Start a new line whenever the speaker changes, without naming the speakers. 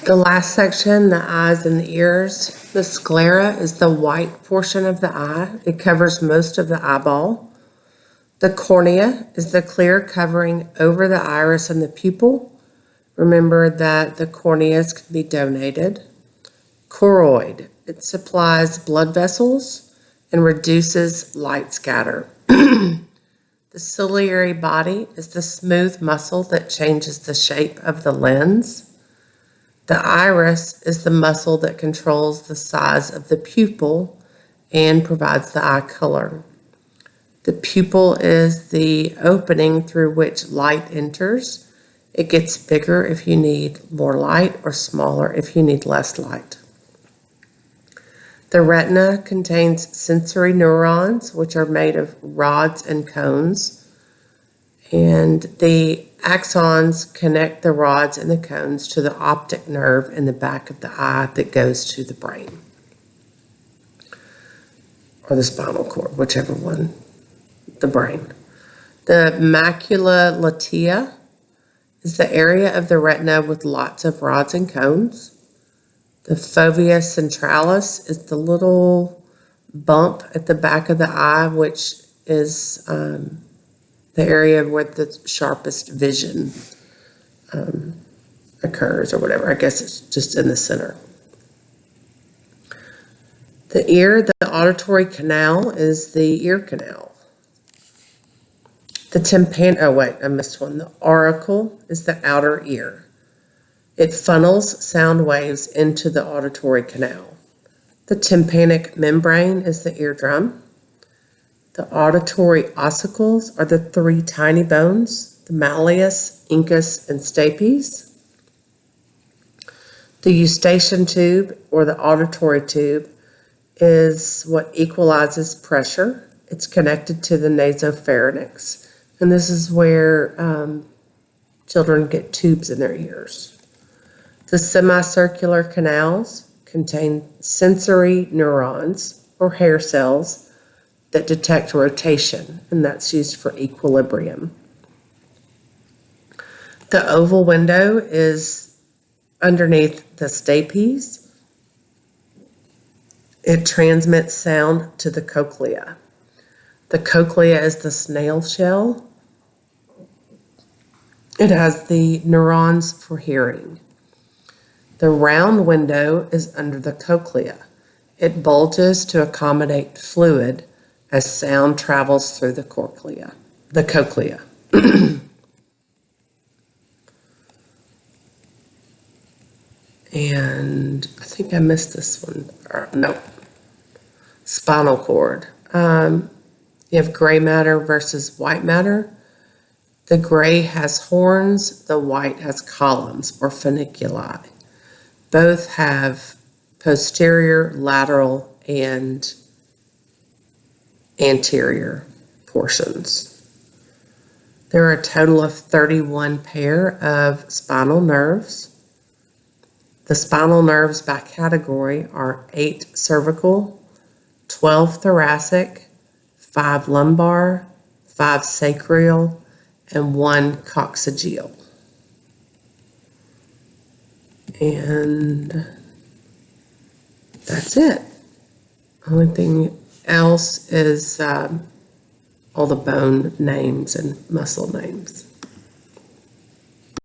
The last section, the eyes and the ears. The sclera is the white portion of the eye. It covers most of the eyeball. The cornea is the clear covering over the iris and the pupil. Remember that the corneas can be donated. Choroid, it supplies blood vessels and reduces light scatter. The ciliary body is the smooth muscle that changes the shape of the lens. The iris is the muscle that controls the size of the pupil and provides the eye color. The pupil is the opening through which light enters. It gets bigger if you need more light or smaller if you need less light. The retina contains sensory neurons, which are made of rods and cones, and the axons connect the rods and the cones to the optic nerve in the back of the eye that goes to the brain, or the spinal cord, whichever one, the brain. The macula latea is the area of the retina with lots of rods and cones. The fovea centralis is the little bump at the back of the eye, which is the area where the sharpest vision occurs, or whatever. I guess it's just in the center. The ear, the auditory canal, is the ear canal. I missed one. The auricle is the outer ear. It funnels sound waves into the auditory canal. The tympanic membrane is the eardrum. The auditory ossicles are the three tiny bones, the malleus, incus, and stapes. The eustachian tube, or the auditory tube, is what equalizes pressure. It's connected to the nasopharynx, and this is where children get tubes in their ears. The semicircular canals contain sensory neurons, or hair cells, that detect rotation, and that's used for equilibrium. The oval window is underneath the stapes. It transmits sound to the cochlea. The cochlea is the snail shell. It has the neurons for hearing. The round window is under the cochlea. It bulges to accommodate fluid as sound travels through the cochlea. And I think I missed this one. No. Spinal cord. You have gray matter versus white matter. The gray has horns, the white has columns or funiculi. Both have posterior, lateral, and anterior portions. There are a total of 31 pair of spinal nerves. The spinal nerves by category are 8 cervical, 12 thoracic, 5 lumbar, 5 sacral, and 1 coccygeal. And that's it. Only thing else is all the bone names and muscle names.